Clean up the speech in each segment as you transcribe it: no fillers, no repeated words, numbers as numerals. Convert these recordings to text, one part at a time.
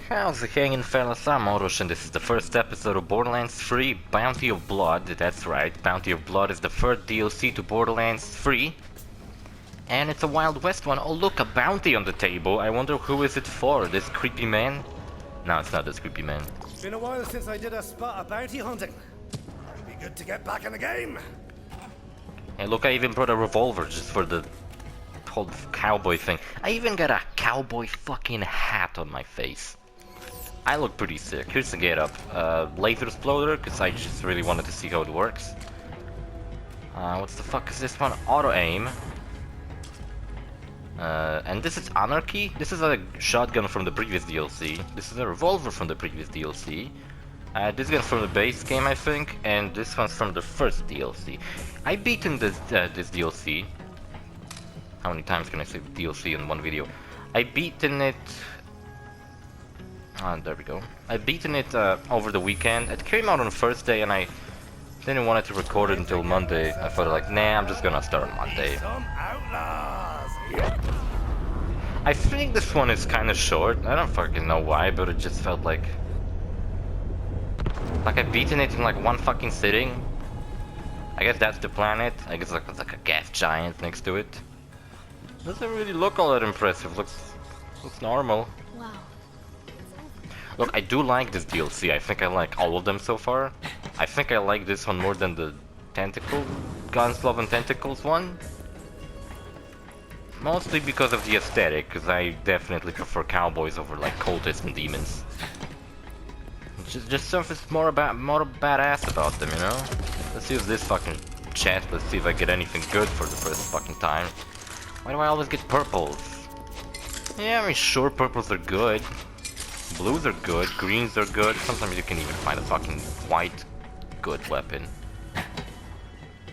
How's it hanging, fellas? I'm OrosZ, and this is the first episode of Borderlands 3 Bounty of Blood. That's right, Bounty of Blood is the third DLC to Borderlands 3. And it's a Wild West one. Oh look, a bounty on the table. I wonder who is it for? This creepy man? No, it's not this creepy man. It's been a while since I did a spot of bounty hunting. It'd be good to get back in the game. Hey look, I even brought a revolver just for the whole cowboy thing. I even got a cowboy fucking hat on my face. I look pretty sick. Here's the getup. Laser exploder, because I just really wanted to see how it works. What the fuck is this one? Auto aim. And this is Anarchy. This is a shotgun from the previous DLC. This is a revolver from the previous DLC. This gun's from the base game, I think, and this one's from the first DLC. I've beaten this DLC. How many times can I say DLC in one video? I've beaten it. There we go. I've beaten it over the weekend. It came out on the first day, and I didn't want to record it until Monday. I thought like, nah, I'm just gonna start on Monday. Some outlaws. I think this one is kind of short. I don't fucking know why, but it just felt like I've beaten it in like one fucking sitting. I guess that's the planet. I guess there's like a gas giant next to it. Doesn't really look all that impressive. Looks normal. Wow. Look, I do like this DLC. I think I like all of them so far. I think I like this one more than the Tentacle, Guns, Love and Tentacles one. Mostly because of the aesthetic, because I definitely prefer cowboys over like cultists and demons. Just something more badass about them, you know? Let's use this fucking chest. Let's see if I get anything good for the first fucking time. Why do I always get purples? Yeah, I mean, sure, purples are good. Blues are good, greens are good. Sometimes you can even find a fucking white good weapon.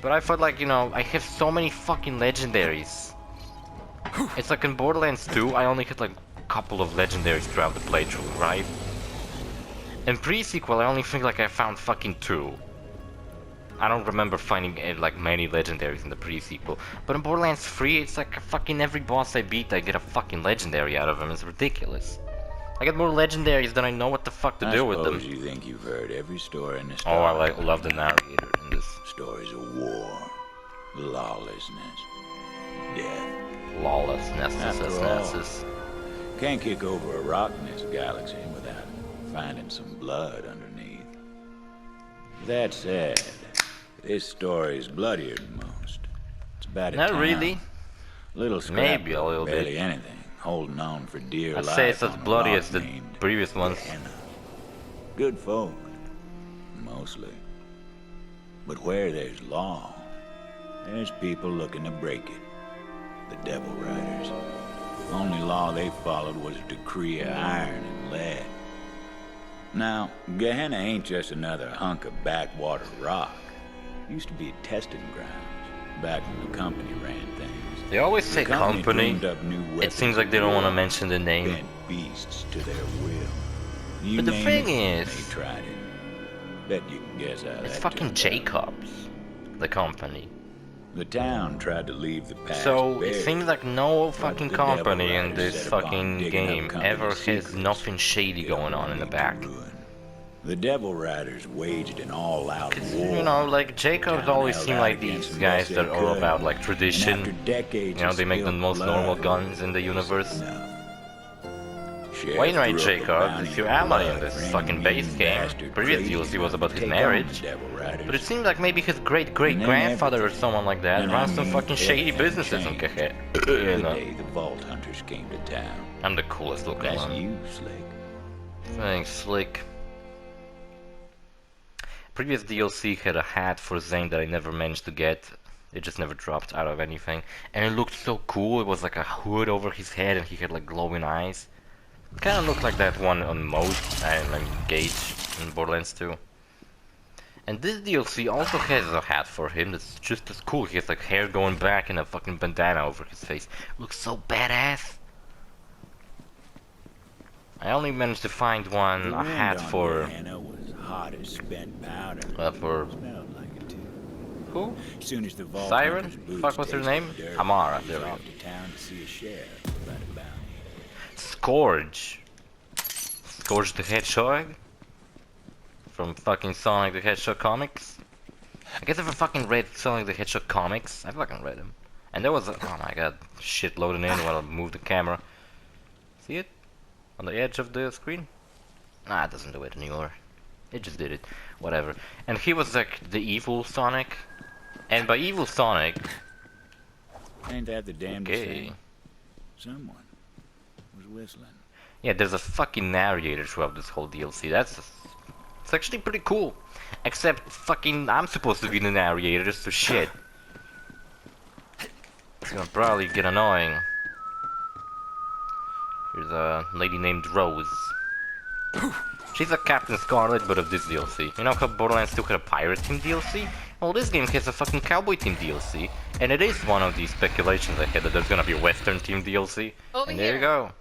But I felt like, you know, I have so many fucking legendaries. It's like in Borderlands 2, I only hit like a couple of legendaries throughout the playthrough, right? In pre-sequel, I only think like I found fucking 2. I don't remember finding like many legendaries in the pre-sequel. But in Borderlands 3, it's like fucking every boss I beat, I get a fucking legendary out of them. It's ridiculous. I get more legendaries than I know what the fuck to do with them. You think you've heard every story in this Oh, I love the narrator in this. Stories of war, lawlessness, death. Lawlessness. After all, can't kick over a rock in this galaxy without finding some blood underneath. That said, this story is bloodier than most. It's about a Not town, really. little scrap, Maybe a little barely bit. anything, holding on for dear I'd life. say it's as on a bloody rock as the named previous ones. Gehena. Good folk, mostly. But where there's law, there's people looking to break it. The Devil Riders. Only law they followed was a decree of iron and lead. Now, Gehena ain't just another hunk of backwater rock. Used to be testing grounds, back when the company ran things. They always say The company. dreamed up new It weapons seems like they don't want to of war, mention the name. bent beasts to their will. You But the name thing it, is, they tried it. Bet you can guess how it's that fucking turned out. Jacobs, the company. The town tried to leave the past So buried. it seems like no fucking the Devil company in Riders this set upon fucking digging up game company ever has secrets. nothing shady going on in the back. The Devil Riders waged an all-out war. You know, like Jacobs Town always held seem out like against these the guys best that they are all could. about like And tradition. after decades You know, of they make the spilled most blood, normal guns in the it was universe. enough. Sheriff Wainwright threw up a Jacobs bounty is your of ally in blood this for any fucking base mean game. bastard Previous crazy DLC was enough about to his take on marriage. the Devil Riders. But it seems like maybe his great-great-grandfather or And then someone like that and runs I some mean fucking shady everything businesses in changed. Gehena. The You know, day the Vault Hunters came to town. I'm the coolest looking That's one. you, Slick. Thanks, Slick. Previous DLC had a hat for Zane that I never managed to get. It just never dropped out of anything. And it looked so cool. It was like a hood over his head and he had like glowing eyes. Kind of looked like that one on Mode and Gage in Borderlands 2. And this DLC also has a hat for him that's just as cool. He has like hair going back and a fucking bandana over his face. Looks so badass. I only managed to find one, a hat for... Gehena was hot as spent powder. for... Smelled like it too. Who? Soon as the Vault Siren? Hunters' boots Fuck, what's her tasted name? the dirt, Amara, he there was we off go. to town to see a sheriff about a bounty. Scourge. Scourge the Hedgehog from fucking Sonic the Hedgehog comics. I guess if I fucking read Sonic the Hedgehog comics, I fucking read them. And there was a, oh my god, shit loading in while I move the camera. See it? On the edge of the screen? Nah, it doesn't do it anymore. It just did it. Whatever. And he was like the evil Sonic. And by evil Sonic... Ain't that the damned Okay. thing? Someone was whistling. Yeah, there's a fucking narrator throughout this whole DLC. It's actually pretty cool. Except fucking I'm supposed to be the narrator, so shit. It's gonna probably get annoying. There's a lady named Rose. She's a Captain Scarlet, but of this DLC. You know how Borderlands 2 had a pirate team DLC? Well, this game has a fucking cowboy team DLC. And it is one of these speculations I had that there's gonna be a western team DLC. Over and there here. you go.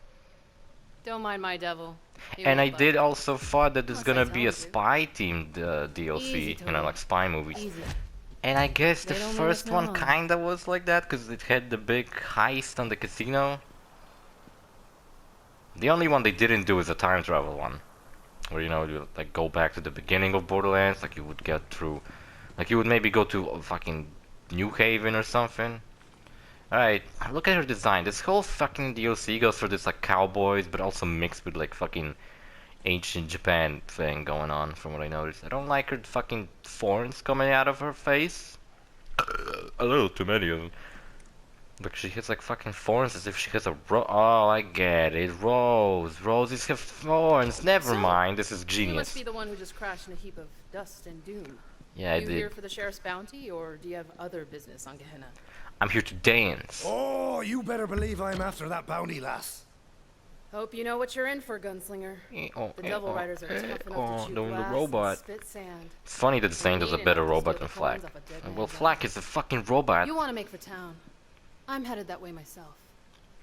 Don't mind my devil. He And I won't did bite. also thought that there's Unless gonna I be a told you. spy team DLC, Easy, you know, Tony. like spy movies. Easy. And I guess the They don't mean first us one no. kinda was like that, because it had the big heist on the casino. The only one they didn't do is a time travel one. Where, you know, you like go back to the beginning of Borderlands, like you would get through, like you would maybe go to fucking New Haven or something. Alright, look at her design. This whole fucking DLC goes for this like cowboys, but also mixed with like fucking ancient Japan thing going on, from what I noticed. I don't like her fucking thorns coming out of her face. A little too many of them. Look, she has like fucking thorns as if she has a oh, I get it. Roses have thorns. Never So, mind, this is You must genius. be the one who just crashed in a heap of dust and doom. Yeah, I You here did. for the sheriff's bounty, or do you have other business on Gehena? I'm here to dance. Oh, you better believe I'm after that bounty, lass. Hope you know what you're in for, gunslinger. The Devil Riders are tough enough to chew doing the glass robot. and spit sand. It's funny that Saint is a Mean better enough to robot steal than the Flak. thorns off a dead Well, man's Flak ass. is a fucking robot. You want to make for town. I'm headed that way myself.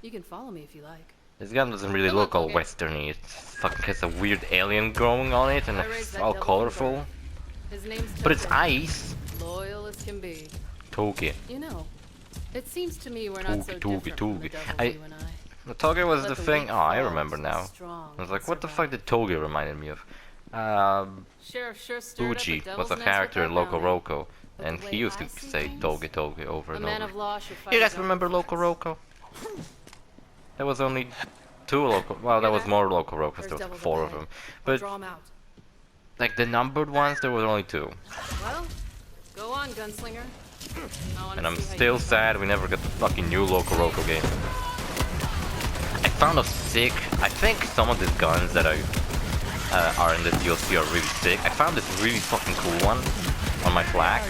You can follow me if you like. This gun doesn't really Come on, look all Toge. westerny. It fucking has a weird alien growing on it, and I raised it's that all devil colorful. from birth. His name's But it's Toge. ice. Loyal as can be. Toge. You know, it seems to me we're not so Toge, different from the Toge. devils, I- you and I. The Toge was Let the the thing. weak Oh, I fall remember so now. strong I was can like, what the fuck survive. did Toge reminded me of? Sheriff sure stirred up Uchi devil's was a nest character with in that Loco bounty. Roco, But and the he way used I to see say things, Toge Toge over A and man over. of law should fight You guys his own remember Loco defense. Roco? There was only 2 Loco. Well, there Hear was that? more Loco Rocos. There's There was devils 4 up of ahead. them, I'll but draw 'em out. like the numbered ones, there was only 2. Well, go on, gunslinger. I wanna And I'm see how still you sad we never got the fucking new Loco Roco game. I found a sick. I think some of these guns that are in the DLC are really sick. I found this really fucking cool one on my Flak.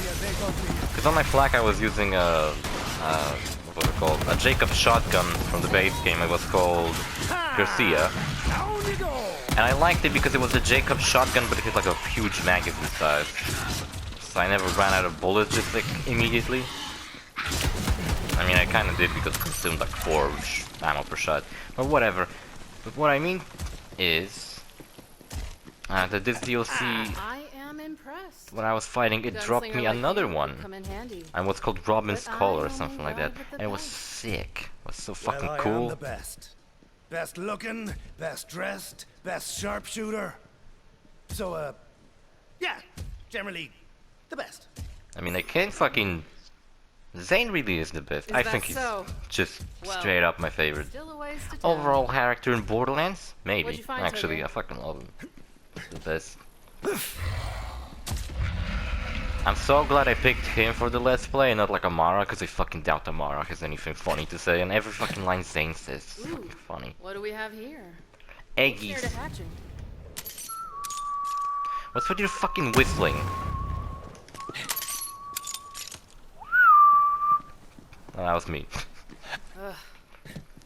Because on my Flak I was using what was it called? A Jacob shotgun from the base game. It was called Garcia. Down you go. And I liked it because it was a Jacob shotgun, but it had like a huge magazine size. So I never ran out of bullets just like immediately. I mean, I kind of did because it consumed like 4 ammo per shot. But whatever. But what I mean is that this DLC, I am impressed. when I was fighting, it dropped Gunslinger me like another you would one. come in handy. And what's called Robin's But I Call or only something like that. ride with the And it was best. sick. It was so Well, fucking I am cool. the best. Best looking, best dressed, best sharpshooter. So, yeah, generally the best. I mean, I can't fucking... Zane really is the best. Is I that think he's so? just Well, straight up my favorite. Still a ways to town. Overall character in Borderlands? What'd Maybe. you find, Actually, Toge? I fucking love him. He's the best. I'm so glad I picked him for the Let's Play and not like Amara, because I fucking doubt Amara has anything funny to say, and every fucking line Zane says is Ooh. fucking funny. What do we have here? Here to Eggies. hatching. What's with your fucking whistling? Oh, that was me. Ugh.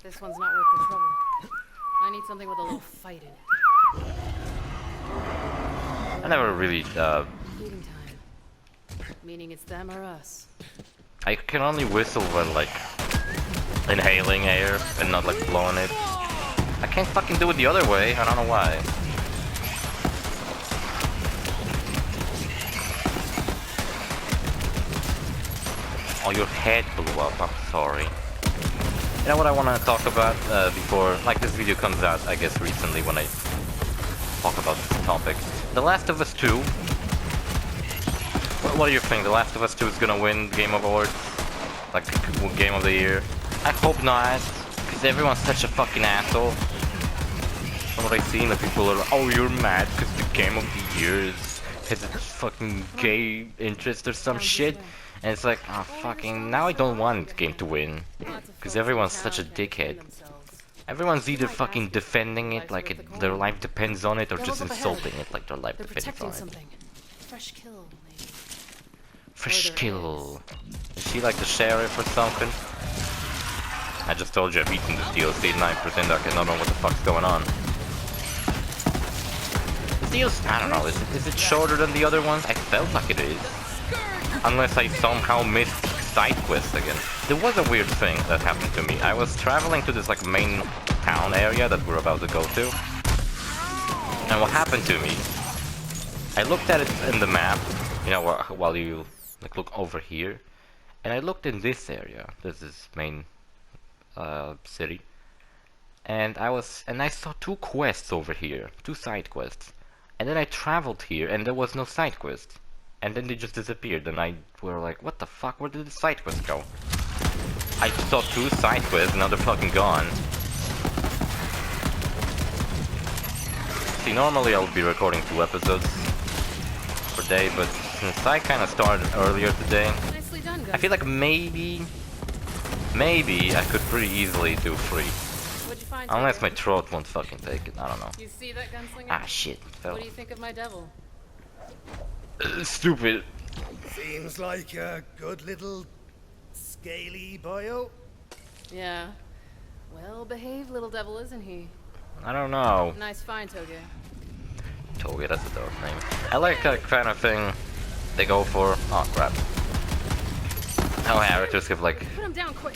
This one's not worth the trouble. I need something with a little fight in it. I never really, Feeding time. Meaning it's them or us. I can only whistle when like inhaling air and not like blowing it. I can't fucking do it the other way, I don't know why. Oh, your head blew up, I'm sorry. You know what I want to talk about before, like this video comes out, I guess recently when I talk about this topic. The Last of Us 2. What do you think? The Last of Us 2 is gonna win Game Awards? Like, Game of the Year? I hope not, because everyone's such a fucking asshole. From what I see, the people are like, oh, you're mad because the Game of the Year has a fucking gay interest or some shit. And it's like, oh, fucking, now I don't want the game to win. Because everyone's such a dickhead. Everyone's either fucking defending it like their life depends on it, or just insulting it like their life depends on it. Fresh kill, maybe. Fresh kill. Is she like the sheriff or something? I just told you I've eaten this DLC and I pretend I cannot know what the fuck's going on. The DLC, I don't know, is it shorter than the other ones? I felt like it is. Unless I somehow missed side quests again. There was a weird thing that happened to me. I was traveling to this like main town area that we're about to go to. And what happened to me, I looked at it in the map, you know, while you like look over here. And I looked in this area, this is main city. And I saw 2 quests over here, 2 side quests. And then I traveled here and there was no side quest. And then they just disappeared, and I were like, what the fuck, where did the side quest go? I saw 2 side quests, now they're fucking gone. See, normally I'll be recording 2 episodes per day, but since I kinda started earlier today, Nicely done, guys. I feel like maybe I could pretty easily do 3. What'd you find, Unless my Tucker? throat won't fucking take it, I don't know. You see that gunslinger? Ah, shit, fell. What do you think of my devil? Stupid. Seems like a good little scaly boyo. Yeah. Well-behaved little devil, isn't he? I don't know. Nice find, Toge. Toge, that's a dope name. I like that kind of thing they go for. Oh crap. How characters have like Put him down quick.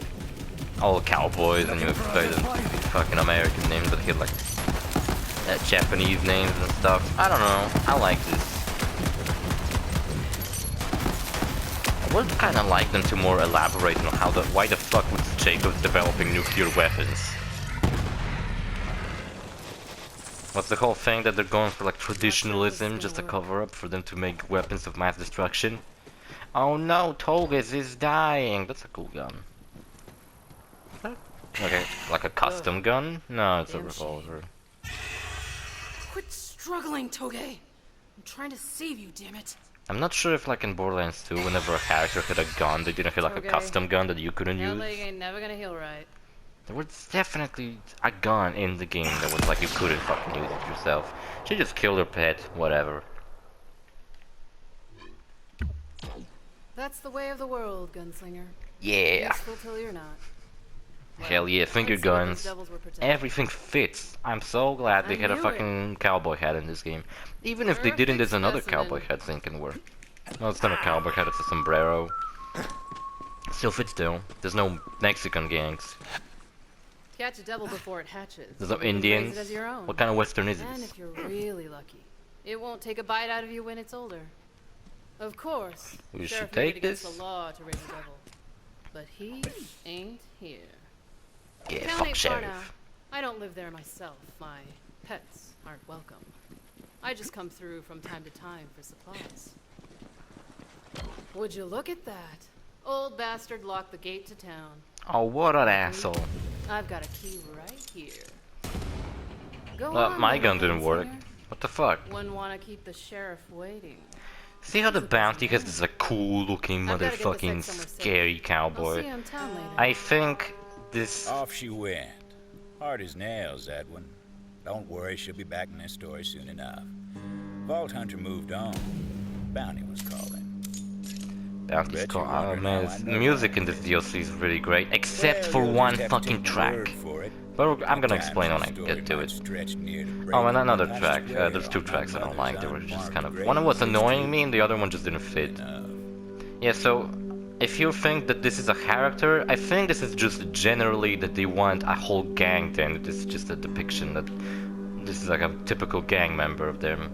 all cowboys and you expect them to be fucking American names, but they have like Japanese names and stuff. I don't know. I like this. I would kind of like them to more elaborate on why the fuck was Jacobs developing nuclear weapons? What's the whole thing that they're going for like traditionalism, just a cover up for them to make weapons of mass destruction? Oh no, Toges is dying. That's a cool gun. Okay, like a custom gun? No, it's a revolver. Quit struggling, Toge. I'm trying to save you, damn it. I'm not sure if like in Borderlands 2, whenever a character had a gun, they didn't have like a Okay. custom gun that you couldn't Your use. leg ain't never gonna heal right. There was definitely a gun in the game that was like you couldn't fucking use it yourself. She just killed her pet, whatever. That's the way of the world, gunslinger. Yeah. Useful till you're not. Hell yeah, finger Let's see what these guns. devils were protecting. Everything fits. I'm so glad they I had a knew fucking cowboy hat in this game. Even if they didn't, there's another Perfect cowboy specimen. hat thing can work. No, it's not a cowboy hat, it's a sombrero. Still fits though. There's no Mexican gangs. Catch a devil before it hatches. There's no You can raise Indians. it as your own. What kind of western is And this? if you're really lucky, it won't take a bite out of you when it's older. Of course, We should Sheriff take made it against this. the law to raise a devil, but he ain't here. Yeah, Town fuck ain't far now. sheriff. I don't live there myself. My pets aren't welcome. I just come through from time to time for supplies. Would you look at that? Old bastard locked the gate to town. Oh, what an asshole. I've got a key right here. Go Well, on, my little gun didn't work. gunslinger. What the fuck? Wouldn't want to keep the sheriff waiting. See how the bounty has this like cool looking I've gotta get this motherfucking egg somewhere safe. scary I'll see cowboy. you in town later. I think this... Off she went. Hard as nails, that one. Don't worry, she'll be back in this story soon enough. Vault Hunter moved on. Bounty was calling. Bounty's Bet cool. you Oh wonder man, how I the know music that. in this DLC is really great, except Well, for you'll one just have to fucking take my track. word for it. But I'm gonna Times explain when the I story get to might it. stretch near the Oh, and breaking, another but I track. swear There's 2 on my tracks I don't mother's like. They were just unmarked kind of... grave, One was it's annoying true. me and the other one just didn't fit. Enough. Yeah, so if you think that this is a character, I think this is just generally that they want a whole gang then. It is just a depiction that this is like a typical gang member of them.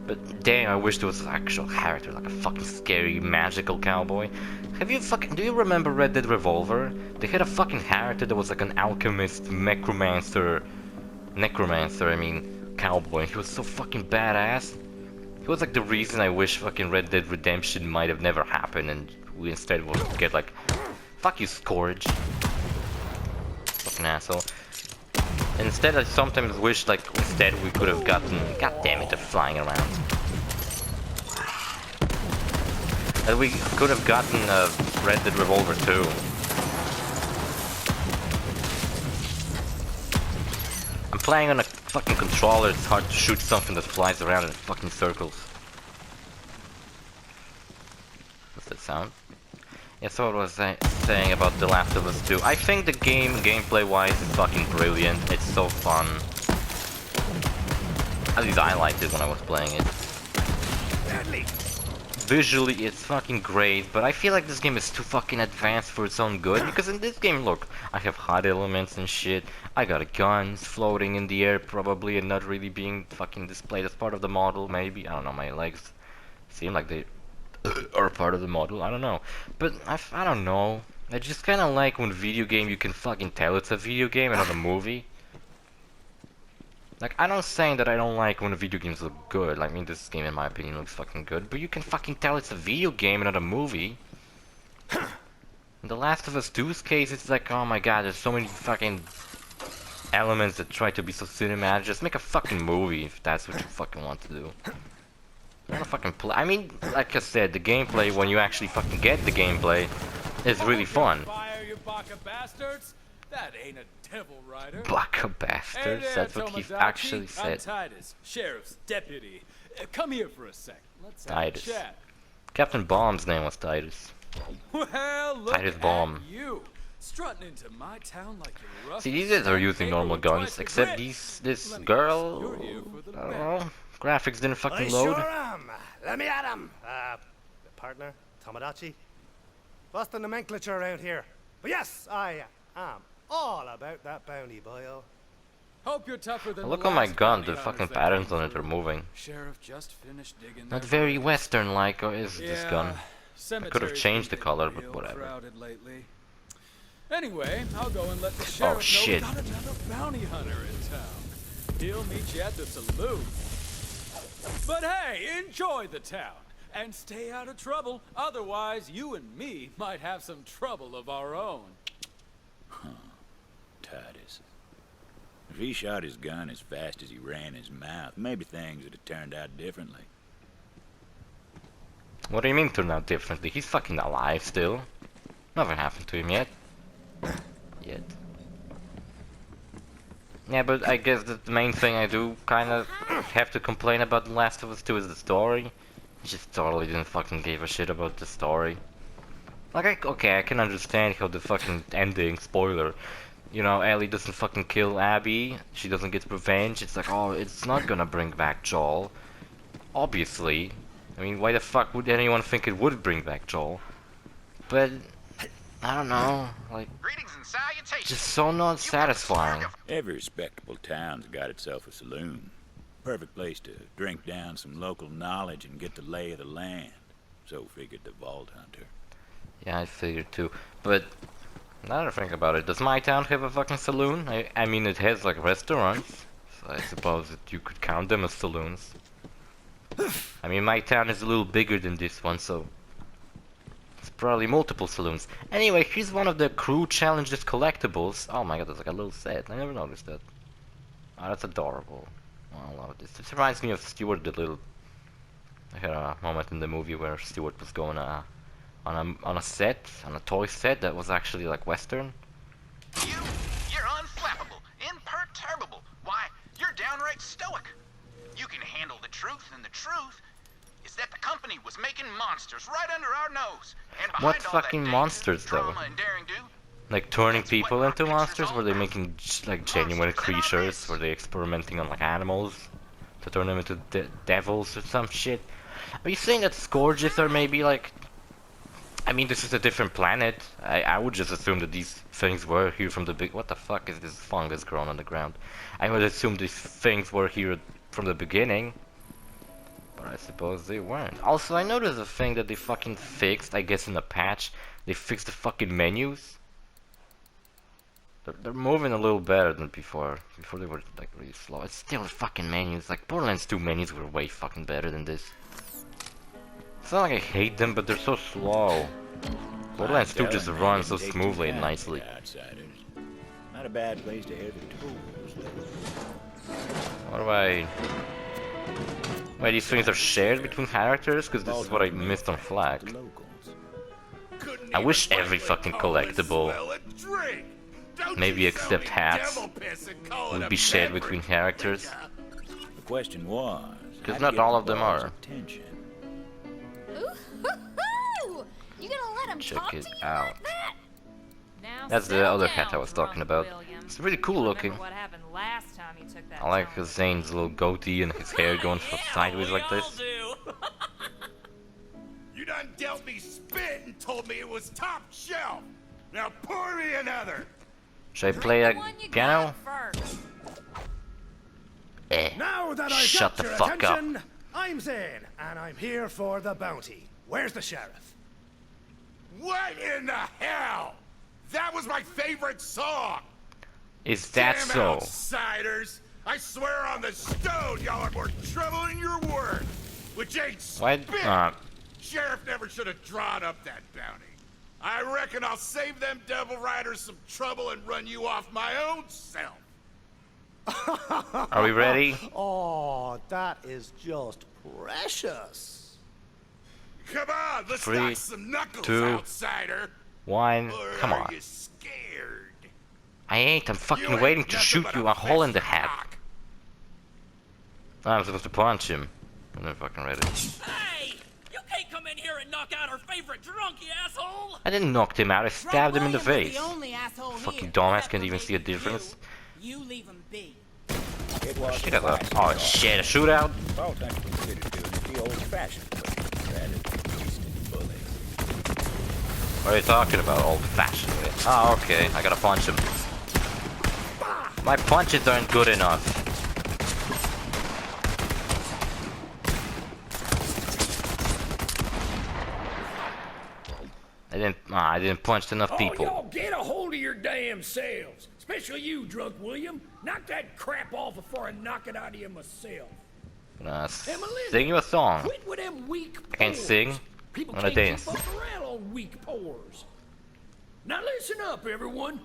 But damn, I wish there was an actual character, like a fucking scary magical cowboy. Do you remember Red Dead Revolver? They had a fucking character that was like an alchemist, necromancer, I mean, cowboy, and he was so fucking badass. He was like the reason I wish fucking Red Dead Redemption might have never happened, and we instead would get like, fuck you, Scourge. Fucking asshole. And instead, I sometimes wish like instead we could have gotten. God damn it, they're flying around. That we could have gotten Red Dead Revolver 2. I'm playing on a fucking controller, it's hard to shoot something that flies around in fucking circles. What's that sound? Yeah, so what was I saying about The Last of Us 2? I think the game, gameplay-wise, is fucking brilliant. It's so fun. At least I liked it when I was playing it. Visually, it's fucking great, but I feel like this game is too fucking advanced for its own good. Because in this game, look, I have HUD elements and shit. I got guns floating in the air, probably, and not really being fucking displayed as part of the model, maybe. I don't know, my legs seem like they are part of the model, I don't know. But I don't know. I just kind of like when video game you can fucking tell it's a video game and not a movie. Like, I'm not saying that I don't like when video games look good. Like, I mean, this game, in my opinion, looks fucking good. But you can fucking tell it's a video game and not a movie. In The Last of Us 2's case, it's like, oh my god, there's so many fucking elements that try to be so cinematic. Just make a fucking movie if that's what you fucking want to do. I wanna fucking play. I mean, like I said, the gameplay, when you actually fucking get the gameplay, is really fun. Fire, you baka bastards! That ain't a devil rider. Baka bastards, that's what he actually said. I'm Titus, sheriff's deputy. Come here for a sec. Let's have Titus. a chat. Captain Bomb's name was Titus. Well, look Titus Bomb. at you. Strutting into my town like you're rough. See, these guys are using normal guns, except this girl, You're here for the I don't man. know, graphics didn't I fucking load. sure am. Let me at him. Partner, Tomodachi. What's the nomenclature around here? But yes, I am all about that bounty, boyo. Hope you're tougher than Look the at my last gun, bounty the hunters fucking that patterns came on it are through. moving. Sheriff just finished digging Not their very graves. western-like, or is this gun? Cemetery's could have changed the been color, but real whatever. crowded lately. Anyway, I'll go and let the sheriff shit. know we got another bounty hunter in town. He'll meet you at the saloon. But hey, enjoy the town and stay out of trouble. Otherwise, you and me might have some trouble of our own. Titus. If he shot his gun as fast as he ran his mouth, maybe things would have turned out differently. What do you mean turned out differently? He's fucking alive still. Nothing happened to him yet. Yeah, but I guess the main thing I do kind of have to complain about The Last of Us 2 is the story. He just totally didn't fucking give a shit about the story. Like, okay, I can understand how the fucking ending, spoiler, you know, Ellie doesn't fucking kill Abby, she doesn't get revenge, it's like, oh, it's not gonna bring back Joel. Obviously. I mean, why the fuck would anyone think it would bring back Joel? But, I don't know, like, Greetings and salutations. just so not satisfying. Every respectable town's got itself a saloon. Perfect place to drink down some local knowledge and get the lay of the land. So figured the Vault Hunter. Yeah, I figured too. But now that I think about it, does my town have a fucking saloon? I mean, it has like restaurants, so I suppose that you could count them as saloons. I mean, my town is a little bigger than this one, so it's probably multiple saloons. Anyway, here's one of the crew challenges collectibles. Oh my god, there's like a little set. I never noticed that. Oh, that's adorable. Oh, I love this. This reminds me of Stewart the Little. I had a moment in the movie where Stewart was going on a set, on a toy set that was actually like Western. You're unflappable, imperturbable. Why, you're downright stoic. You can handle the truth, and the truth is that the company was making monsters right under our nose. And behind What all fucking that monsters, though? drama and daring-do, Like turning That's what people our into picture's monsters? all Were they about. making like genuine Monsters in our creatures? midst. Were they experimenting on like animals to turn them into devils or some shit? Are you saying that scourges are maybe like? I mean, this is a different planet. I would just assume that these things were here from the big. What the fuck is this fungus growing on the ground? I would assume these things were here from the beginning. But I suppose they weren't. Also, I noticed a thing that they fucking fixed, I guess in the patch. They fixed the fucking menus. They're moving a little better than before. Before they were like really slow. It's still the fucking menus. Like Borderlands 2 menus were way fucking better than this. It's not like I hate them, but they're so slow. Borderlands 2 just runs so smoothly and nicely. Outsiders. Not a bad place to hear the tools. What do I... Wait, these things are shared between characters? Because this is what I missed on Flag. I wish every fucking collectible, maybe except hats, would be shared between characters. The question was, because not all of them are. Ooh, you gonna let him Check talk it to you out. like that? Now That's the settle other down, hat I was talking Drunk about. William. It's really cool looking. Remember what happened last time you took that I like tone. Zane's little goatee and his hair going sideways like this. You done dealt me spit and told me it was top shelf. Now pour me another. Should I play a piano? First. Now that I've Shut got the your fuck up. attention, I'm Zane, and I'm here for the bounty. Where's the sheriff? What in the hell? That was my favorite song. Is that Damn so? outsiders! I swear on the stone, y'all are more trouble than your word. Which ain't Why? spit. Sheriff never should have drawn up that bounty. I reckon I'll save them devil riders some trouble and run you off my own self. Are we ready? Oh, that is just precious. Come on, let's 3, knock some knuckles, 2, outsider. 1, Or come are on. you scared? I ain't. I'm You fucking ain't waiting to nothing shoot but you a hole in the fist head. cock. I'm supposed to punch him. I'm not fucking ready. Hey! You can't come in here and knock out our favorite drunk, you asshole! I didn't knock him out. I stabbed him in the face. The only asshole Fucking here, dumbass except can't for even me. see a difference. You leave him be. It was Shit, oh shit, a shootout? Both I considered doing it the old-fashioned way, rather than wasting bullets. What are you talking about? Old-fashioned way. Oh, okay. I gotta punch him. My punches aren't good enough. I didn't punch enough people. Oh, y'all get a hold of your damn selves. Especially you, Drunk William. Knock that crap off before I knock it out of you myself. Sing you a song. Quit with them weak I can't pores. sing. People I'm gonna can't dance. keep up morale on weak pores. Now listen up, everyone.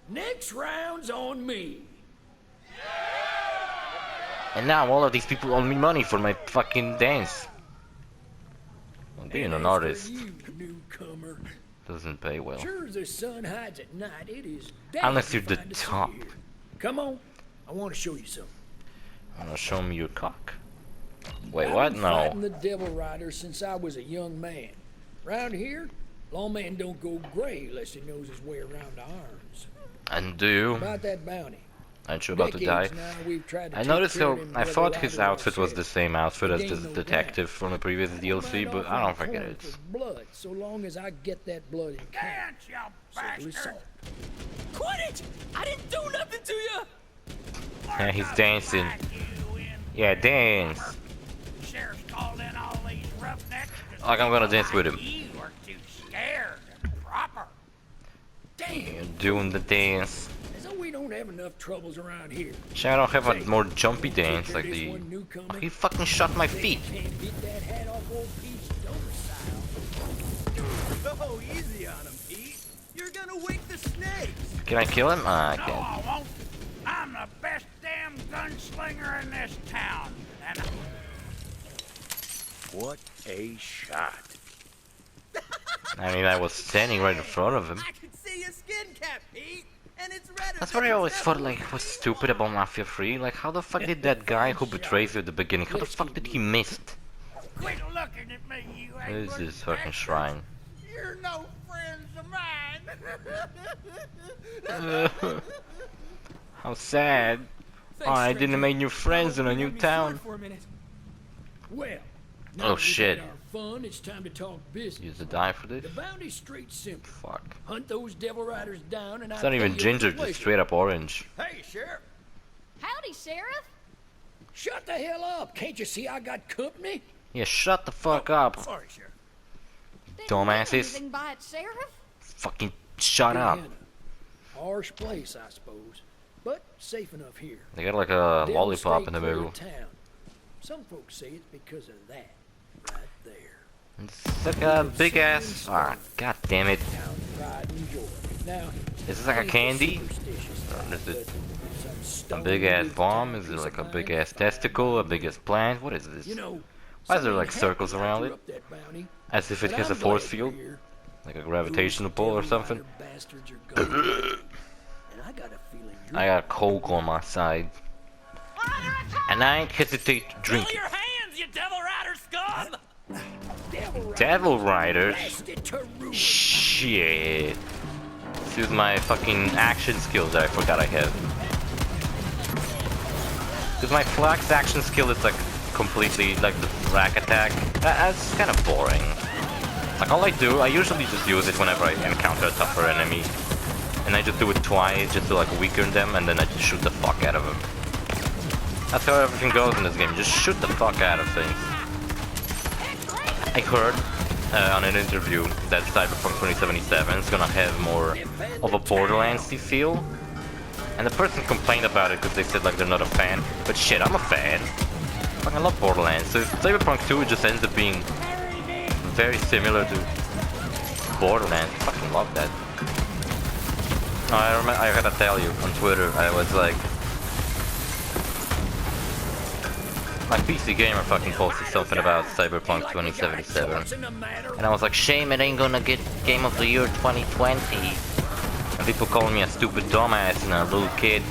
Next round's on me. And now all of these people owe me money for my fucking dance. Well, being And an as for artist you, newcomer, doesn't pay well. sure as the sun hides at night, it is Unless damn you're the fine to see top. here. Come on, I want to show you something. Wanna show me your cock? Wait, I've what? been No. fighting the Devil Riders since I was a young man. Round here, lawman don't go gray unless he knows his way around the arms. And do. About that bounty. Aren't you about to die? Decades now, we've tried to I take noticed care how of them I Devil thought his Riders outfit was the ourselves. same outfit as Gain the no detective doubt. from the previous I'll DLC, bite but off I my don't think it tongue is. for blood, so long as I get that blood in can. Dance, you Simple as bastard! salt. Quit it! I didn't do nothing to you! Yeah, he's dancing. Yeah, dance. Sheriff's called in all these roughnecks. Like I'm gonna dance with him. You are too scared and proper. You're doing the dance. As though we don't have enough troubles around here. Shall I don't have a more jumpy dance Take like care of this the... one newcomer. He fucking shot my They feet. can't get that hat off old Pete's domicile. Oh, easy on him, Pete. You're gonna wake the snakes. Can I kill him? I No, can't. I won't. I'm the best damn gunslinger in this town. And What a shot. I mean, I was standing right in front of him. I can see your skin cap, Pete. And it's redder That's than what I it's always ever thought, like, was stupid about Mafia 3. Like, how the fuck did that guy who betrays you at the beginning, how the fuck did he miss it? quit looking at me, you What is angry this fucking bastard. shrine? You're no friends of mine. How sad. Oh, I didn't make new friends in a new town. For a minute. Well, now Oh, that we've shit. had our fun, it's time to talk business. Use the die for this? The bounty's straight simple. Fuck. Hunt those Devil Riders down and It's not even ginger, just straight up orange. Hey, Sheriff. Howdy, Sheriff. Shut the hell up! Can't you see I got company? Yeah, shut the fuck up. Sorry, Sheriff. Didn't mean Dumbasses. anything by it, Sheriff. Fucking shut up. Gehena. Harsh place, I suppose, but safe enough here. They got like a Devil lollipop stay in the clear middle. of town. Some folks say it's because of that, right there. It's like a big ass. Ah, god damn it. Town pride and joy. Now, Is this like a candy? Or is it a big ass bomb? Is it like a big ass testicle? A big ass plant? What is this? You know, Why is there like circles around it? As if it has a force field? Like a gravitational pull or something? I got coke on my side. And I ain't hesitate to drink Fill it. your hands, you devil rider scum! Devil Riders? Shit. Let's use my fucking action skills that I forgot I had. Because my flax action skill is like completely like the rack attack. That's kind of boring. Like all I usually just use it whenever I encounter a tougher enemy. And I just do it twice just to like weaken them and then I just shoot the fuck out of them. That's how everything goes in this game, just shoot the fuck out of things. I heard on an interview that Cyberpunk 2077 is gonna have more of a Borderlands-y feel. And the person complained about it because they said like they're not a fan. But shit, I'm a fan. Fucking love Borderlands. So Cyberpunk 2 just ends up being very similar to Borderlands. I fucking love that. No, I gotta tell you, on Twitter, I was like... My PC Gamer fucking posted something about Cyberpunk 2077. And I was like, shame it ain't gonna get Game of the Year 2020. And people calling me a stupid dumbass and a little kid.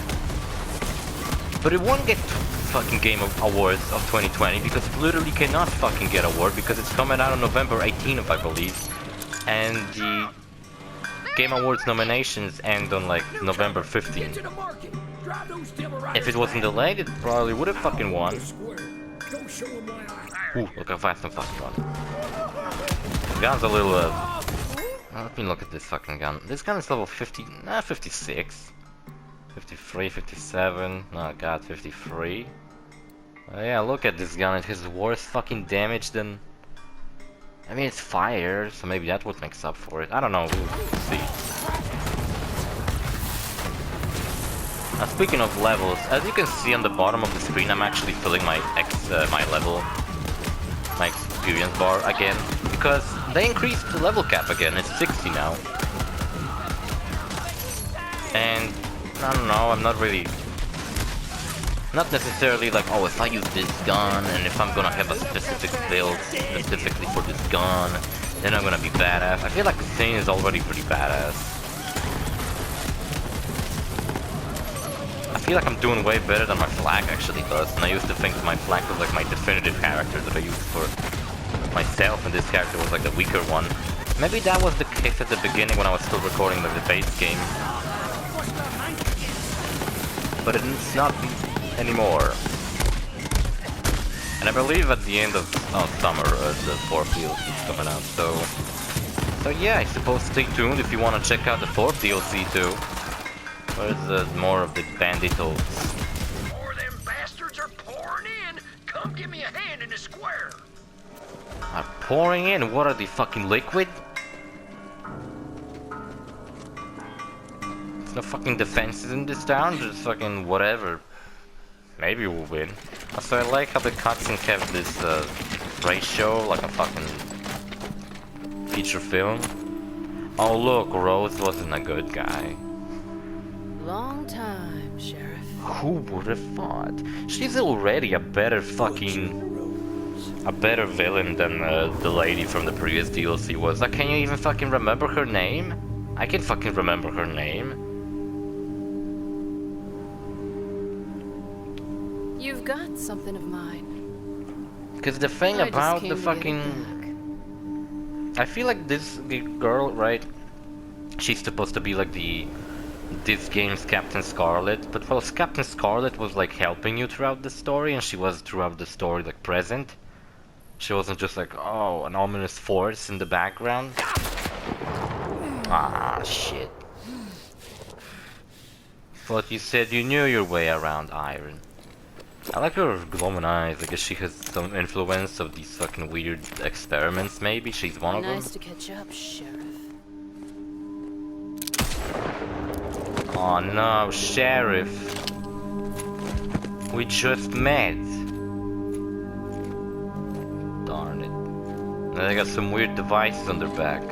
But it won't get fucking Game Awards of 2020 because it literally cannot fucking get award because it's coming out on November 18th, I believe. And the Game Awards nominations end on like November 15th. If it wasn't delayed, it probably would have fucking won. Ooh, look how fast I'm fucking running. The gun's a little, let me look at this fucking gun. This gun is level 50, 56. 53, 57, oh god, 53. Yeah, look at this gun, it has worse fucking damage than... I mean, it's fire, so maybe that would make up for it. I don't know, we'll see. Now, speaking of levels, as you can see on the bottom of the screen, I'm actually filling my level, my experience bar again, because they increased the level cap again. It's 60 now, and I don't know. I'm not necessarily like, oh, if I use this gun and if I'm gonna have a specific build specifically for this gun, then I'm gonna be badass. I feel like the thing is already pretty badass. I feel like I'm doing way better than my flag actually does, and I used to think that my flag was like my definitive character that I used for myself, and this character was like the weaker one. Maybe that was the case at the beginning when I was still recording the base game. But it's not anymore. And I believe at the end of summer the 4th DLC is coming out, so yeah, I suppose stay tuned if you want to check out the 4th DLC too. Where's more of the banditos? More of them bastards are pouring in. Come give me a hand in the square. Are pouring in? What are they, fucking liquid? There's no fucking defenses in this town, just fucking whatever. Maybe we'll win. Also, I like how the cutscenes have this ratio, like a fucking feature film. Oh look, OrosZ wasn't a good guy. Long time, Sheriff. Who would have thought? She's already a better villain than the lady from the previous DLC was. Like, can you even fucking remember her name? I can fucking remember her name. You've got something of mine. Because the thing about the fucking... I feel like this girl, right? She's supposed to be like this game's Captain Scarlet, but well, Captain Scarlet was like helping you throughout the story, and she was throughout the story like present. She wasn't just like, oh, an ominous force in the background. Ah, shit. But you said you knew your way around Iron. I like her glowing eyes. I guess she has some influence of these fucking weird experiments, maybe? She's one of them? Nice to catch up, Sheriff. Oh no, Sheriff. We just met. Darn it. And they got some weird devices on their back.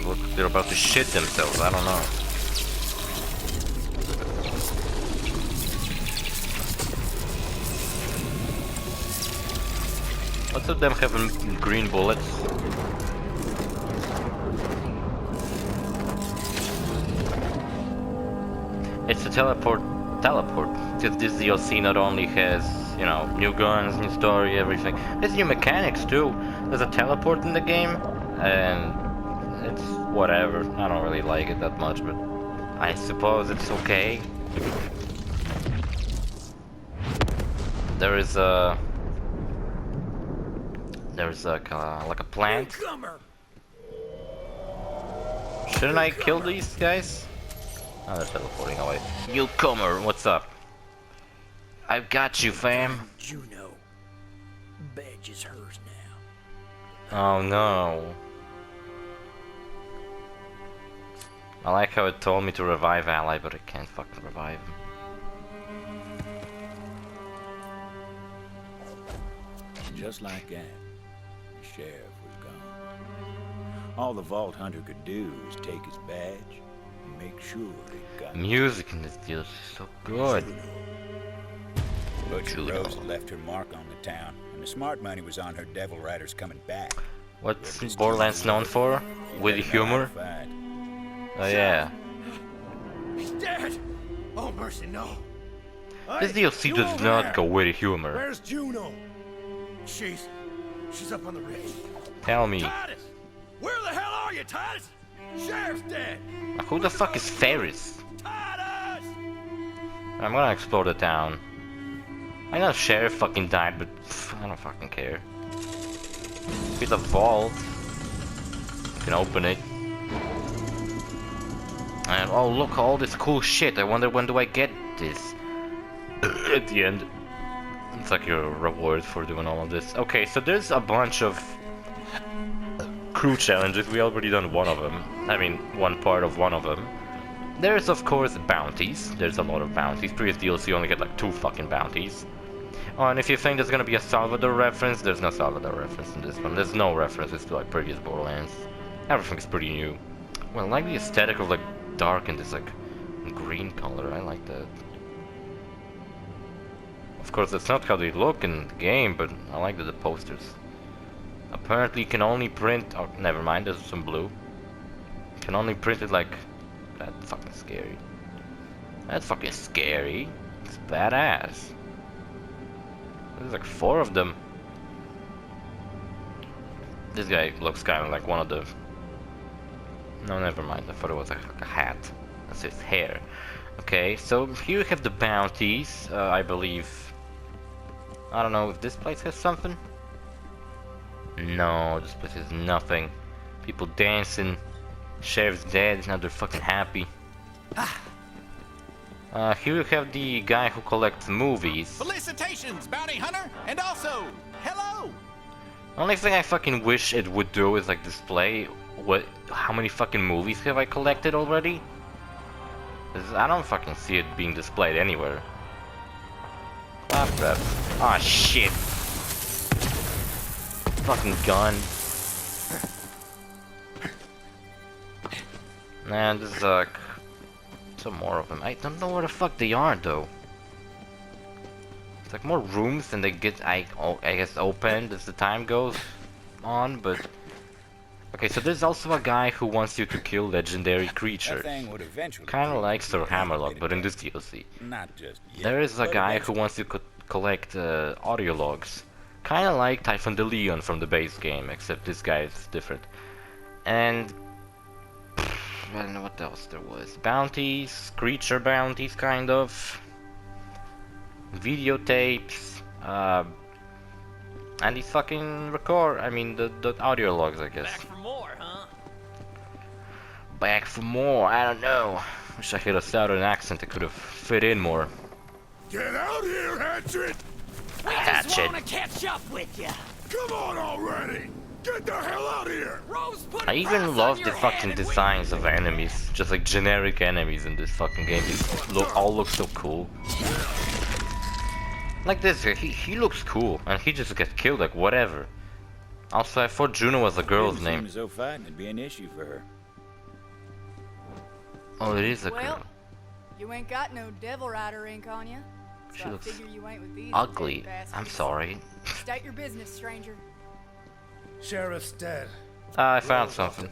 Look, they're about to shit themselves, I don't know. Lots of them have green bullets. It's a teleport. Because this DLC not only has, you know, new guns, new story, everything. There's new mechanics too. There's a teleport in the game, and it's whatever. I don't really like it that much, but I suppose it's okay. There's like a plant. Shouldn't I kill these guys? Oh, they're teleporting away. Newcomer, what's up? I've got you, fam. Juno. Badge is hers now. Oh no. I like how it told me to revive ally, but I can't fucking revive him. Just like that, the sheriff was gone. All the Vault Hunter could do was take his badge and make sure it got... Music in this deal is so good. Butcher Rose had left her mark on the town, and the smart money was on her devil riders coming back. What's Borderlands known for? Witty humor? Oh yeah. He's dead! Oh, mercy, no. This DLC does not go witty humor. Where's Juno? She's up on the ridge. Tell me. Titus! Where the hell are you, Titus? Sheriff's dead! Who the fuck is Ferris? Titus! I'm gonna explore the town. I know Sheriff fucking died, but I don't fucking care. It's a vault. You can open it. And oh look, all this cool shit. I wonder when do I get this? At the end. It's like your reward for doing all of this. Okay, so there's a bunch of crew challenges. We already done one of them. I mean, one part of one of them. There's of course bounties. There's a lot of bounties. Previous DLC only get like 2 fucking bounties. Oh, and if you think there's gonna be a Salvador reference, there's no Salvador reference in this one. There's no references to like previous Borderlands. Everything's pretty new. Well, I like the aesthetic of like dark and this like green color. I like that. Of course, that's not how they look in the game, but I like the posters. Apparently, you can only print. Oh, never mind. There's some blue. You can only print it like. That's fucking scary. That's fucking scary. It's badass. There's like 4 of them. This guy looks kind of like one of the. No, never mind. I thought it was like a hat. That's his hair. Okay, so here we have the bounties. I believe. I don't know if this place has something. No, this place has nothing. People dancing. Sheriff's dead. Now they're fucking happy. Here we have the guy who collects movies. Felicitations, bounty hunter, and also, hello. Only thing I fucking wish it would do is like display how many fucking movies have I collected already? 'Cause I don't fucking see it being displayed anywhere. Claptrap. Ah shit. Fucking gun. Man, this is like some more of them. I don't know where the fuck they are though. It's like more rooms and they get I guess opened as the time goes on, but okay, so there's also a guy who wants you to kill legendary creatures. Kinda like Sir Hammerlock, but in this DLC. Not just yet, there is a guy who wants you to collect audio logs. Kinda like Typhon de Leon from the base game, except this guy is different. And I don't know what else there was. Bounties, creature bounties, kind of. Videotapes, and these fucking the audio logs, I guess. Back for more, huh? Back for more, I don't know. Wish I had a southern accent that could have fit in more. Get out here, Hatchet! We just want to catch up with you. Come on already! Get the hell out of here! Rose put I brass even on love your the head fucking and we- designs of enemies, just like generic enemies in this fucking game. They all look so cool. Like this guy, he looks cool, and he just gets killed like whatever. Also, I thought Juno was a girl's Didn't seem name. as though fighting would be an issue for her. Oh, it is a Well, girl. you ain't got no devil rider ink on you. She So I looks figure you ain't with these ugly. dead bastards. I'm sorry. State your business, stranger. Sheriff's dead. Ah, I found something.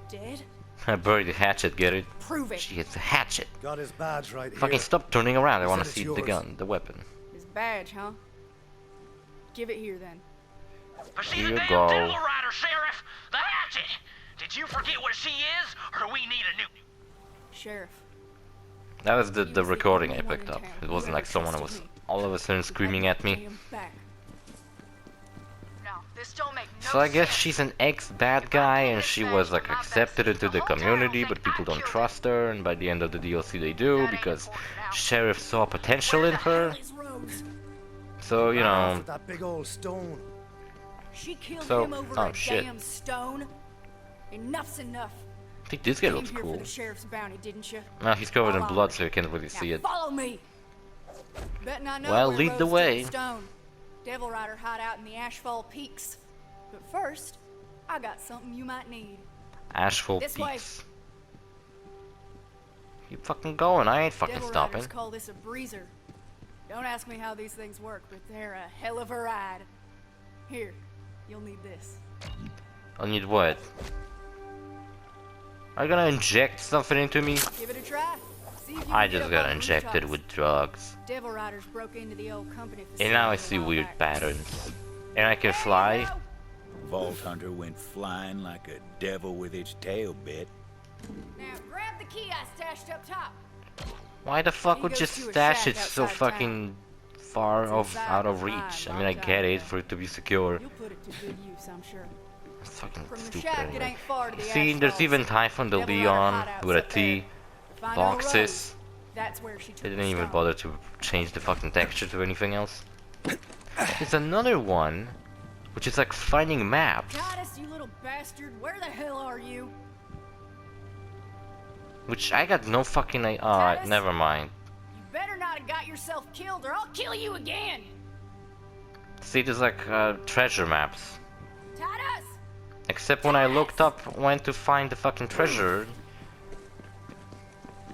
Dead? I buried the hatchet, get it? Prove it. She gets a hatchet. Got his badge right Fucking here. stop turning around, I He wanna said it's see the yours. gun, the weapon. His badge, huh? Give it here then. But she's Here a you damn go. devil rider, Sheriff! The hatchet! Did you forget what she is, or do we need a new... Sheriff. That was the He was the recording I only one picked in up. town It who wasn't ever like someone was trusted me. all of a sudden screaming at me. Damn back. No, this don't make no So I guess sense. she's an ex-bad guy and she was like accepted into the community, but people don't trust her, and by the end of the DLC they do because Sheriff saw potential in her. Is Rose. So, you Off know, with that big old stone. She killed So- him over oh, a shit. damn stone. Enough's enough. I think this guy Came looks here for cool. the sheriff's bounty, didn't you? No, he's covered in Follow blood me. so you can't really see Now it. follow me. Betting I know Well, where lead Rose the took way. Stone. Devil Rider hideout in the Ashfall Peaks. But first, I got something you might need. Ashfall This way. Peaks. Keep fucking going, I ain't fucking Devil stopping. Riders call this a breezer. Don't ask me how these things work, but they're a hell of a ride. Here, you'll need this. I need what? Are you gonna inject something into me? Give it a try. See if you I can get just up got on the injected rooftops. with drugs. Devil Riders broke into the old company And now I facility see a while weird back. patterns. And I can There you fly. go. Vault Hunter went flying like a devil with its tail bit. Now grab the key I stashed up top. Why the fuck He would goes you to a stash shack it so outside fucking far It's off inside out of the reach? mine, I mean, I long get time it ago. for it to be secure. You'll put it to good use, I'm sure. It's fucking From the stupid shack, it anyway. ain't far to the See, there's asphalt. even Typhon the Devil Rider Leon hideouts with a up T. there. Find Boxes. Rose. That's where she took They the didn't even stone. bother to change the fucking texture to anything else. There's another one, which is like finding maps, Titus, you little bastard, where the hell are you? which I got no fucking Titus? never mind. You better not have got yourself killed or I'll kill you again! See, there's like treasure maps. Titus! Except when I looked up when to find the fucking treasure.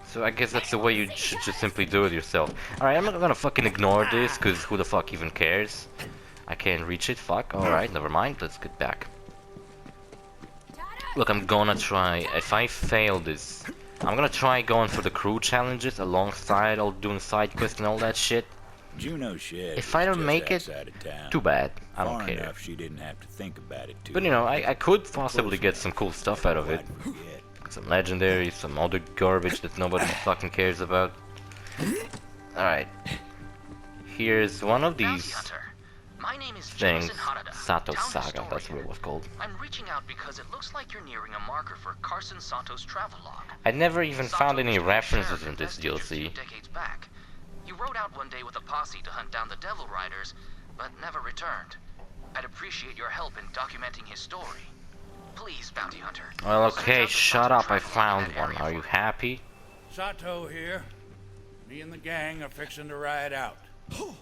So I guess that's the way you should just simply do it yourself. Alright, I'm not gonna fucking ignore this, cause who the fuck even cares? I can't reach it, fuck. Alright, never mind, let's get back. Look, I'm gonna try, if I fail this, I'm gonna try going for the crew challenges alongside all doing side quests and all that shit. Juno shed If I was don't just make it, outside of town. too bad, I don't Far care. enough she didn't have to think about it too But you know, much. I could possibly get some cool stuff out of it. I'd forget. Some legendaries, some other garbage that nobody fucking cares about. Alright. Here's one of Bounty these Hunter. My name is things. Jameson Hanada, Sato town Saga, historian. that's what it was called. I'm reaching out because it looks like you're nearing a marker for Carson Santos' travel log. I never even Santos found any was references sheriff in this Vestige a few DLC. decades back. You rode out one day with a posse to hunt down the Devil Riders, but never returned. I'd appreciate your help in documenting his story. Please, Bounty Hunter. Well, Search okay, out the shut Santos up, I travel log in found that one. area Are for you me. happy? Sato here. Me and the gang are fixing to ride out. Now,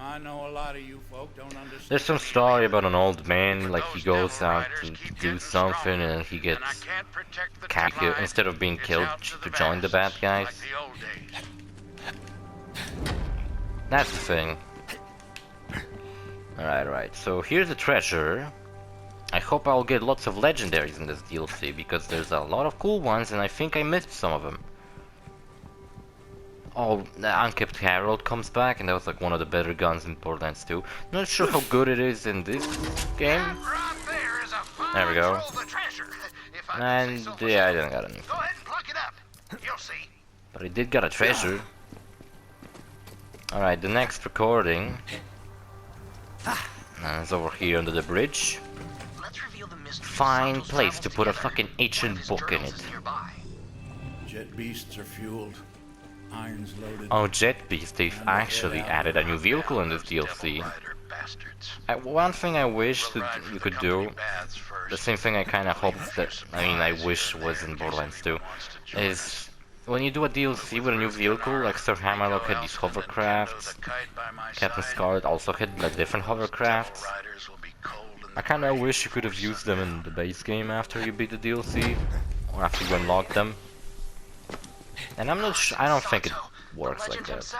I know a lot of you folk don't understand. There's some story about an old man, like he goes out to do something and he gets captured instead of being killed to join the bad guys. That's the thing. Alright, so here's a treasure. I hope I'll get lots of legendaries in this DLC because there's a lot of cool ones and I think I missed some of them. Oh, the Unkept Herald comes back and that was like one of the better guns in Borderlands 2. Not sure how good it is in this game. Right there is a fine There we go. trove of treasure, if I And say so yeah, I myself. didn't got anything. Go ahead and pluck it up. You'll see. But I did get a treasure. Alright, the next recording is over here under the bridge. Let's reveal the mystery of Fine Santos' place to travels put a together. fucking One of ancient his book in journals it. is nearby. Jet beasts are fueled. Irons loaded. Oh, Jet Beast, they've actually added a new vehicle in this DLC. One thing I wish that you could do, the same thing I kind of hoped that, I wish was in Borderlands 2, is when you do a DLC with a new vehicle, like Sir Hammerlock had these hovercrafts, Captain Scarlet also had like different hovercrafts. I kind of wish you could have used them in the base game after you beat the DLC, or after you unlock them. And I'm not I don't think it works like that.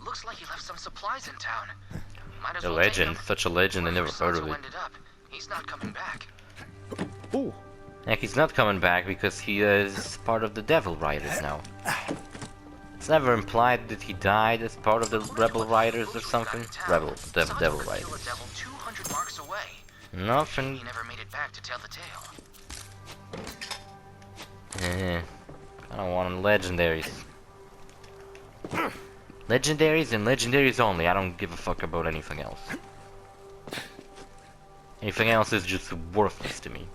Looks like he left some supplies in town. Might as A well legend, take him. such a legend, I never heard of it. He's not coming back. Ooh. Yeah, he's not coming back because he is part of the Devil Riders now. It's never implied that he died as part of the Rebel Riders or something. Devil Riders. 200 marks away. Nothing. He never made it back to tell the tale. I don't want legendaries. Legendaries and legendaries only. I don't give a fuck about anything else. Anything else is just worthless to me.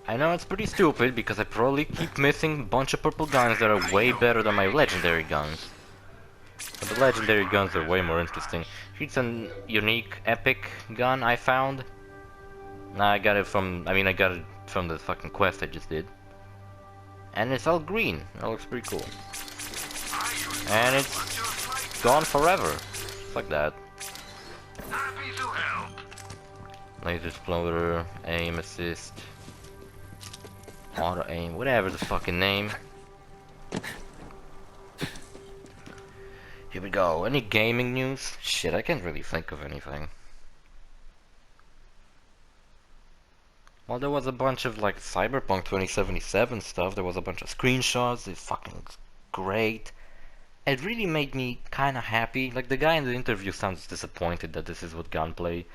I know it's pretty stupid because I probably keep missing a bunch of purple guns that are way better than my legendary guns. But the legendary guns are way more interesting. Here's a unique epic gun I found. I got it from, I got it from the fucking quest I just did. And it's all green. That looks pretty cool. And it's gone forever. Fuck that. Laser exploder, aim assist, auto aim, whatever the fucking name. Here we go. Any gaming news? Shit, I can't really think of anything. Well, there was a bunch of like Cyberpunk 2077 stuff. There was a bunch of screenshots. It fucking looks great. It really made me kind of happy. Like the guy in the interview sounds disappointed that this is what gunplay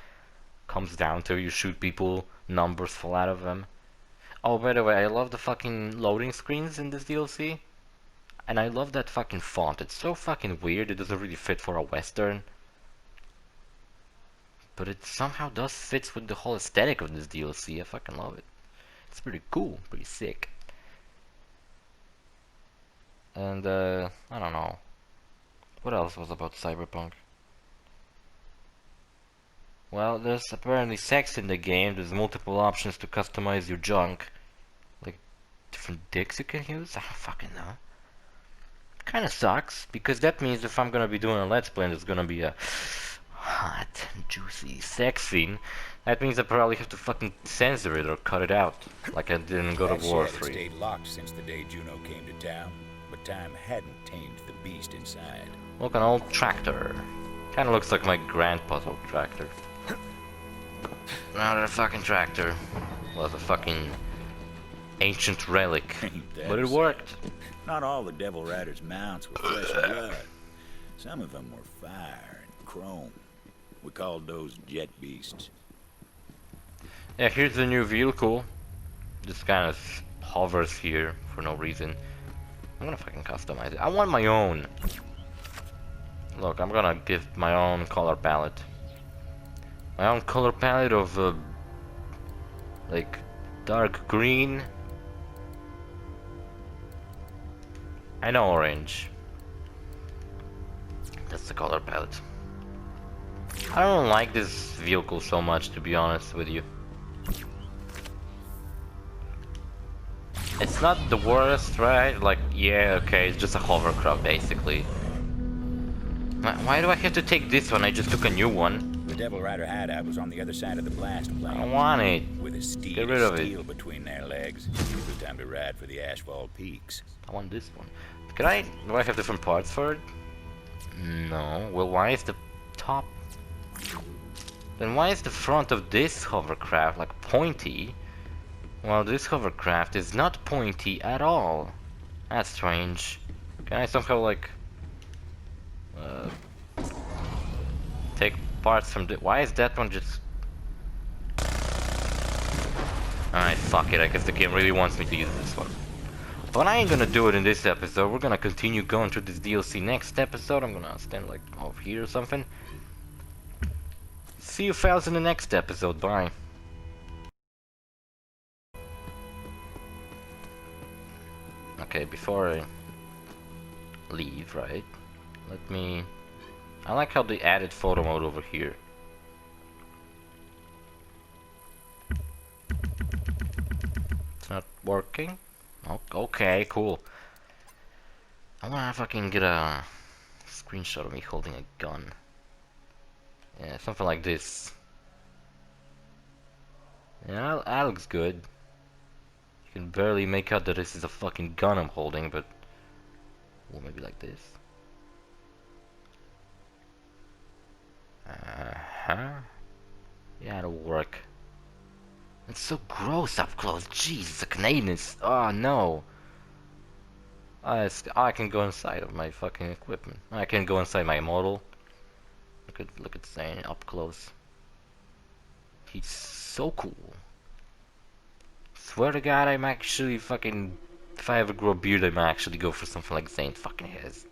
comes down to. You shoot people, numbers fall out of them. Oh, by the way, I love the fucking loading screens in this DLC. And I love that fucking font. It's so fucking weird. It doesn't really fit for a Western. But it somehow does fit with the whole aesthetic of this DLC. I fucking love it. It's pretty cool, pretty sick. And I don't know. What else was about Cyberpunk? Well, there's apparently sex in the game. There's multiple options to customize your junk. Like different dicks you can use? I don't fucking know. Kinda sucks, because that means if I'm gonna be doing a Let's Play and there's gonna be a hot, juicy sex scene, that means I probably have to fucking censor it or cut it out, like I did in God of War 3. Stayed locked since the day Juno came to town, but time hadn't tamed the beast inside. Look, an old tractor. Kinda looks like my grandpa's old tractor. Another fucking tractor. Was a fucking ancient relic, but it worked. Not all the Devil Riders' mounts were flesh and blood. Some of them were fire and chrome. We called those jet beasts. Yeah, here's the new vehicle. Just kind of hovers here for no reason. I'm gonna fucking customize it. I want my own. Look, I'm gonna give my own color palette. My own color palette of like dark green. I know orange. That's the color palette. I don't like this vehicle so much, to be honest with you. It's not the worst, right? Like, yeah, okay, it's just a hovercraft, basically. Why do I have to take this one? I just took a new one. The Devil Rider hideout was on the other side of the blast plain. I don't want it. With a steed Get rid of it. steel between their legs. It was time to ride for the Ashfall Peaks. I want this one. Do I have different parts for it? No. Well, why is the top... Then why is the front of this hovercraft like pointy? Well, this hovercraft is not pointy at all. That's strange. Can I somehow like... take parts from the... Why is that one just... Alright, fuck it. I guess the game really wants me to use this one. But I ain't gonna do it in this episode. We're gonna continue going through this DLC next episode. I'm gonna stand like over here or something. See you fellas in the next episode. Bye. Okay, before I leave, right? Let me... I like how they added photo mode over here. working? Okay, cool. I wanna fucking get a screenshot of me holding a gun. Yeah, something like this. Yeah, that looks good. You can barely make out that this is a fucking gun I'm holding, but... Or maybe like this. Uh-huh. Yeah, it'll work. It's so gross up close. Jeez, the Canadians. Oh no. I can go inside of my fucking equipment. I can go inside my model. Look at Zane up close. He's so cool. Swear to God, I'm actually fucking. If I ever grow a beard, I might actually go for something like Zane fucking has.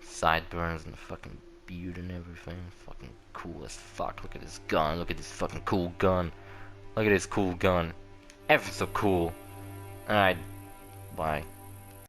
Sideburns and fucking beard and everything. Fucking cool as fuck. Look at this gun. Look at this fucking cool gun. Look at this cool gun. Everything's so cool. Alright. Bye.